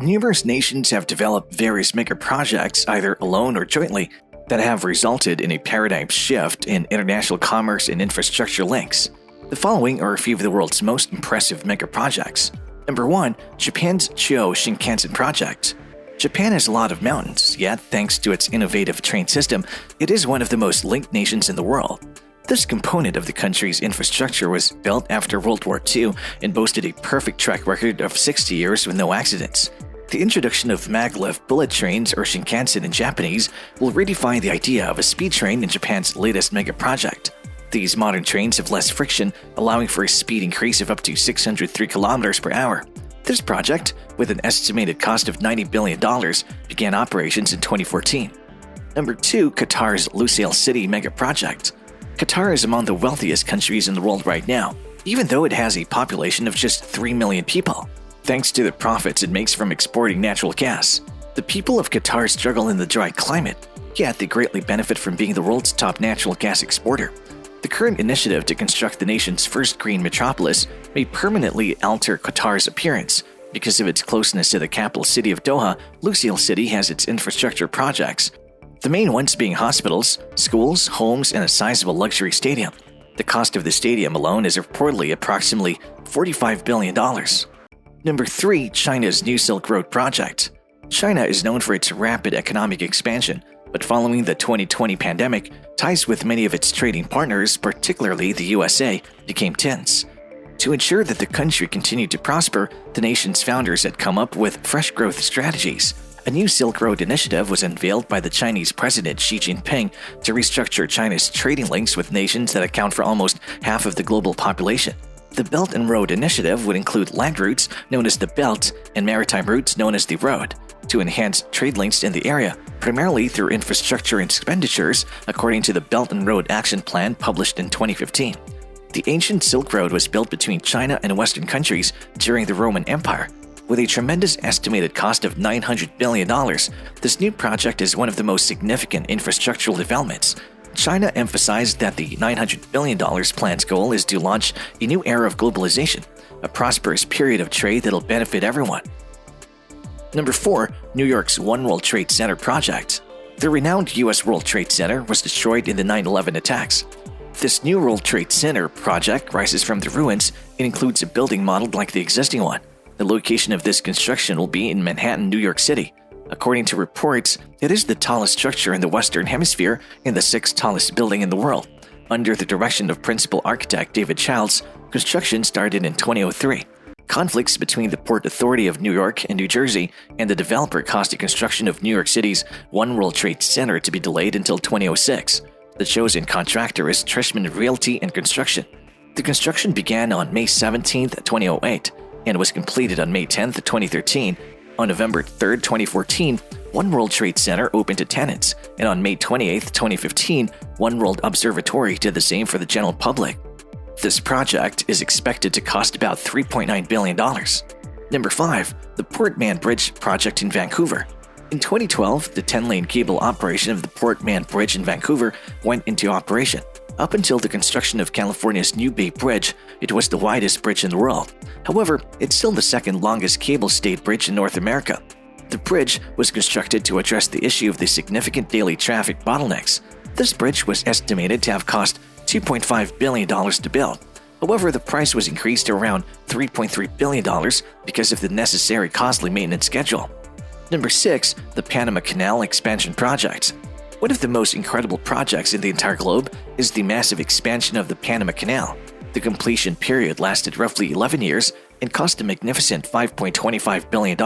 Numerous nations have developed various megaprojects, either alone or jointly, that have resulted in a paradigm shift in international commerce and infrastructure links. The following are a few of the world's most impressive megaprojects. Number 1. Japan's Chuo Shinkansen Project. Japan has a lot of mountains, yet thanks to its innovative train system, it is one of the most linked nations in the world. This component of the country's infrastructure was built after World War II and boasted a perfect track record of 60 years with no accidents. The introduction of maglev bullet trains, or Shinkansen in Japanese, will redefine the idea of a speed train in Japan's latest megaproject. These modern trains have less friction, allowing for a speed increase of up to 603 kilometers per hour. This project, with an estimated cost of $90 billion, began operations in 2014. Number 2. Qatar's Lusail City megaproject. Qatar is among the wealthiest countries in the world right now, even though it has a population of just 3 million people. Thanks to the profits it makes from exporting natural gas, the people of Qatar struggle in the dry climate, yet they greatly benefit from being the world's top natural gas exporter. The current initiative to construct the nation's first green metropolis may permanently alter Qatar's appearance. Because of its closeness to the capital city of Doha, Lusail City has its infrastructure projects, the main ones being hospitals, schools, homes, and a sizable luxury stadium. The cost of the stadium alone is reportedly approximately $45 billion. Number 3. China's New Silk Road Project. China is known for its rapid economic expansion, but following the 2020 pandemic, ties with many of its trading partners, particularly the USA, became tense. To ensure that the country continued to prosper, the nation's founders had come up with fresh growth strategies. A new Silk Road initiative was unveiled by the Chinese President Xi Jinping to restructure China's trading links with nations that account for almost half of the global population. The Belt and Road Initiative would include land routes known as the Belt and maritime routes known as the Road to enhance trade links in the area, primarily through infrastructure expenditures, according to the Belt and Road Action Plan published in 2015. The ancient Silk Road was built between China and Western countries during the Roman Empire. With a tremendous estimated cost of $900 billion, this new project is one of the most significant infrastructural developments. China emphasized that the $900 billion plan's goal is to launch a new era of globalization, a prosperous period of trade that'll benefit everyone. Number 4. New York's One World Trade Center Project. The renowned U.S. World Trade Center was destroyed in the 9/11 attacks. This new World Trade Center project rises from the ruins and includes a building modeled like the existing one. The location of this construction will be in Manhattan, New York City. According to reports, it is the tallest structure in the Western Hemisphere and the 6th tallest building in the world. Under the direction of principal architect David Childs, construction started in 2003. Conflicts between the Port Authority of New York and New Jersey and the developer caused the construction of New York City's One World Trade Center to be delayed until 2006. The chosen contractor is Trishman Realty and Construction. The construction began on May 17, 2008, and was completed on May 10, 2013. On November 3, 2014, One World Trade Center opened to tenants, and on May 28, 2015, One World Observatory did the same for the general public. This project is expected to cost about $3.9 billion. Number 5. The Port Mann Bridge Project in Vancouver. In 2012, the 10-lane cable operation of the Port Mann Bridge in Vancouver went into operation. Up until the construction of California's New Bay Bridge, it was the widest bridge in the world. However, it's still the second longest cable-stayed bridge in North America. The bridge was constructed to address the issue of the significant daily traffic bottlenecks. This bridge was estimated to have cost $2.5 billion to build. However, the price was increased to around $3.3 billion because of the necessary costly maintenance schedule. Number 6. The Panama Canal Expansion Project. One of the most incredible projects in the entire globe is the massive expansion of the Panama Canal. The completion period lasted roughly 11 years and cost a magnificent $5.25 billion.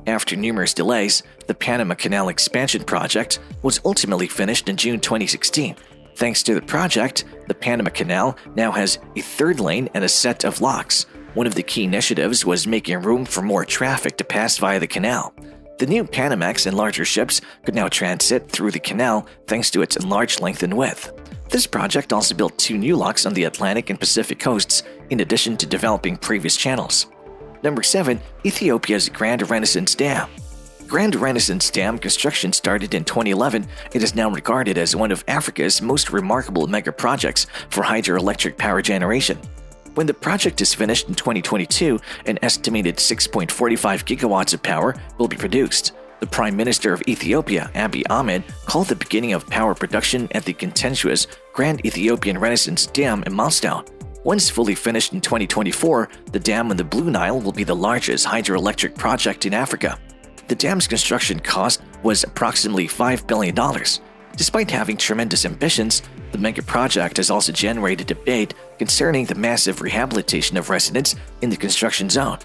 After numerous delays, the Panama Canal Expansion Project was ultimately finished in June 2016. Thanks to the project, the Panama Canal now has a third lane and a set of locks. One of the key initiatives was making room for more traffic to pass via the canal. The new Panamax and larger ships could now transit through the canal thanks to its enlarged length and width. This project also built 2 new locks on the Atlantic and Pacific coasts, in addition to developing previous channels. Number 7. Ethiopia's Grand Renaissance Dam. Grand Renaissance Dam construction started in 2011. It is now regarded as one of Africa's most remarkable mega projects for hydroelectric power generation. When the project is finished in 2022, an estimated 6.45 gigawatts of power will be produced. The Prime Minister of Ethiopia, Abiy Ahmed, called the beginning of power production at the contentious Grand Ethiopian Renaissance Dam a milestone. Once fully finished in 2024, the dam on the Blue Nile will be the largest hydroelectric project in Africa. The dam's construction cost was approximately $5 billion. Despite having tremendous ambitions, the mega project has also generated debate concerning the massive rehabilitation of residents in the construction zone.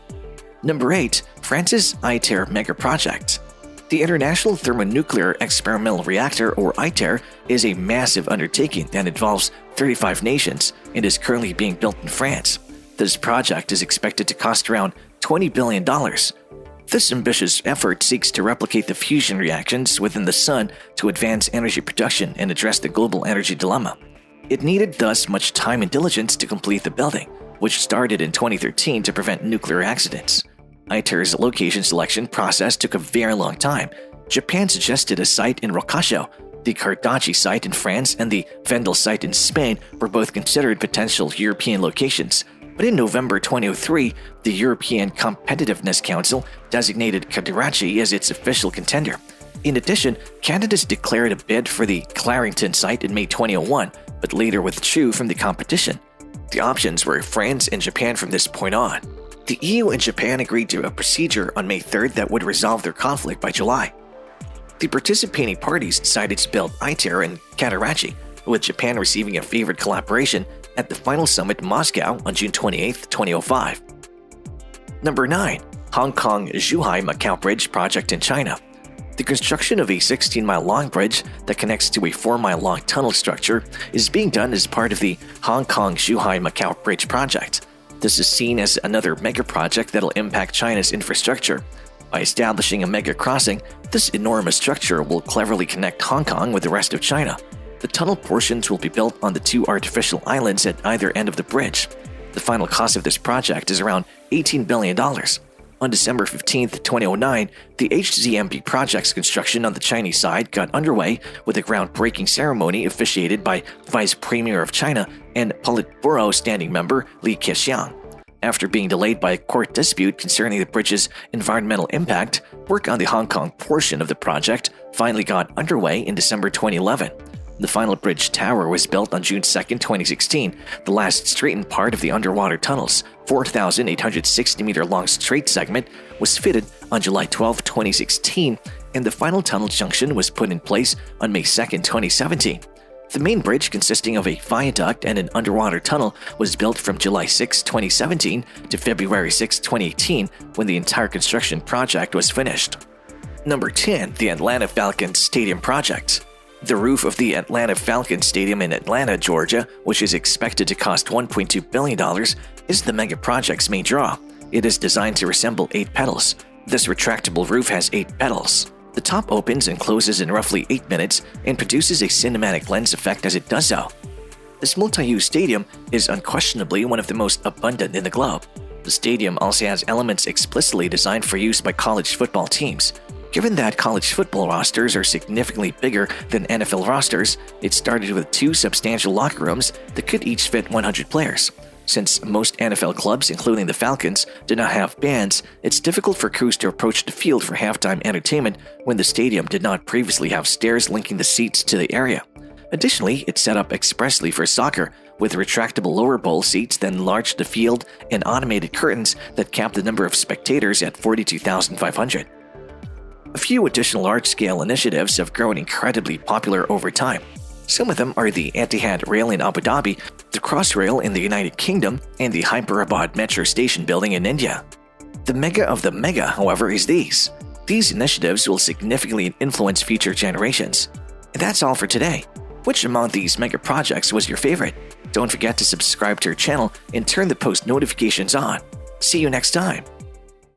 Number 8. France's ITER mega project. The International Thermonuclear Experimental Reactor, or ITER, is a massive undertaking that involves 35 nations and is currently being built in France. This project is expected to cost around $20 billion. This ambitious effort seeks to replicate the fusion reactions within the Sun to advance energy production and address the global energy dilemma. It needed thus much time and diligence to complete the building, which started in 2013 to prevent nuclear accidents. ITER's location selection process took a very long time. Japan suggested a site in Roccascio. The Cardaci site in France and the Vendel site in Spain were both considered potential European locations. But in November 2003, the European Competitiveness Council designated Qatar as its official contender. In addition, candidates declared a bid for the Clarington site in May 2001, but later withdrew from the competition. The options were France and Japan from this point on. The EU and Japan agreed to a procedure on May 3rd that would resolve their conflict by July. The participating parties decided to build ITER in Qatar, with Japan receiving a favored collaboration at the final summit in Moscow on June 28, 2005. Number 9. Hong Kong Zhuhai Macau Bridge Project in China. The construction of a 16-mile-long bridge that connects to a 4-mile-long tunnel structure is being done as part of the Hong Kong Zhuhai Macau Bridge Project. This is seen as another mega project that will impact China's infrastructure. By establishing a mega crossing, this enormous structure will cleverly connect Hong Kong with the rest of China. The tunnel portions will be built on the 2 artificial islands at either end of the bridge. The final cost of this project is around $18 billion. On December 15, 2009, the HKTCMP Project's construction on the Chinese side got underway with a groundbreaking ceremony officiated by Vice Premier of China and Politburo Standing Member Li Keqiang. After being delayed by a court dispute concerning the bridge's environmental impact, work on the Hong Kong portion of the project finally got underway in December 2011. The final bridge tower was built on June 2, 2016. The last straightened part of the underwater tunnel's 4,860-meter-long straight segment was fitted on July 12, 2016, and the final tunnel junction was put in place on May 2, 2017. The main bridge, consisting of a viaduct and an underwater tunnel, was built from July 6, 2017 to February 6, 2018, when the entire construction project was finished. Number 10. The Atlanta Falcons Stadium Project. The roof of the Atlanta Falcons Stadium in Atlanta, Georgia, which is expected to cost $1.2 billion, is the mega project's main draw. It is designed to resemble 8 petals. This retractable roof has 8 petals. The top opens and closes in roughly 8 minutes and produces a cinematic lens effect as it does so. This multi-use stadium is unquestionably one of the most abundant in the globe. The stadium also has elements explicitly designed for use by college football teams. Given that college football rosters are significantly bigger than NFL rosters, it started with 2 substantial locker rooms that could each fit 100 players. Since most NFL clubs, including the Falcons, do not have bands, it's difficult for crews to approach the field for halftime entertainment when the stadium did not previously have stairs linking the seats to the area. Additionally, it's set up expressly for soccer, with retractable lower bowl seats that enlarge the field and automated curtains that cap the number of spectators at 42,500. A few additional large-scale initiatives have grown incredibly popular over time. Some of them are the Etihad Rail in Abu Dhabi, the Crossrail in the United Kingdom, and the Hyderabad Metro Station building in India. The mega of the mega, however, is these. These initiatives will significantly influence future generations. And that's all for today. Which among these mega projects was your favorite? Don't forget to subscribe to our channel and turn the post notifications on. See you next time.